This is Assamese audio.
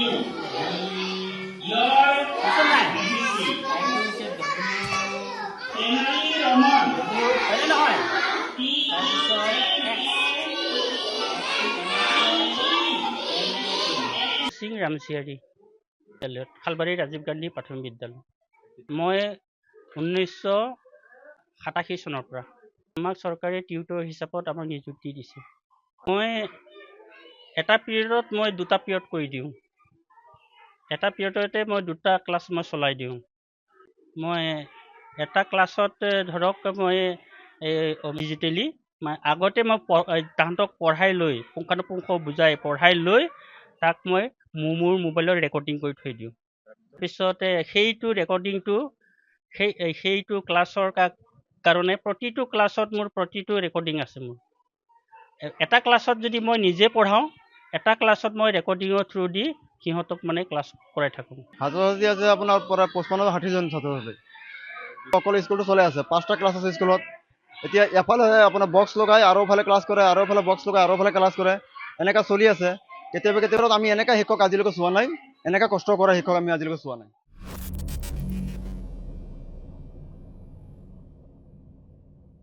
সিং ৰামচিয়াৰী বিদ্যালয়ত খালবাৰী ৰাজীৱ গান্ধী প্ৰাথমিক বিদ্যালয়। মই 1987 চনৰ পৰা আমাক চৰকাৰে টিউটৰ হিচাপত আমাক নিযুক্তি দিছে। মই এটা পিৰিয়ডত মই 2টা পিৰিয়ড কৰি দিওঁ। এটা পিৰিয়ডতে মই 2টা ক্লাছ মই চলাই দিওঁ। মই এটা ক্লাছত ধৰক মই ডিজিটেলি আগতে মই তাহাঁতক পঢ়াই লৈ পুংখানুপুংখ বুজাই পঢ়াই লৈ তাক মই মোৰ মোবাইলত ৰেকৰ্ডিং কৰি থৈ দিওঁ। পিছতে সেইটো ৰেকৰ্ডিংটো সেইটো ক্লাছৰ কাৰণে প্ৰতিটো ক্লাছত মোৰ প্ৰতিটো ৰেকৰ্ডিং আছে। মোৰ এটা ক্লাছত যদি মই নিজে পঢ়াওঁ, এটা ক্লাছত মই ৰেকৰ্ডিঙৰ থ্ৰু দি সিহঁতক মানে ক্লাছ কৰাই থাকোঁ। ছাত্ৰ ছাত্ৰী আছে আপোনাৰ পৰা 55-60জন ছাত্ৰ ছাত্ৰী। সকলো স্কুলটো চলাই আছে, 5টা ক্লাছ আছে স্কুলত। এতিয়া এফালে আপোনাৰ বক্স লগাই আৰু ফালে ক্লাছ কৰে, আৰু ফালে বক্স লগাই আৰু ফালে ক্লাছ কৰে, এনেকা চলি আছে। কেতিয়াবা আমি এনেকা শিক্ষক আজিলৈকে চোৱা নাই, এনেকা কষ্ট কৰা শিক্ষক আমি আজিলৈকে চোৱা নাই।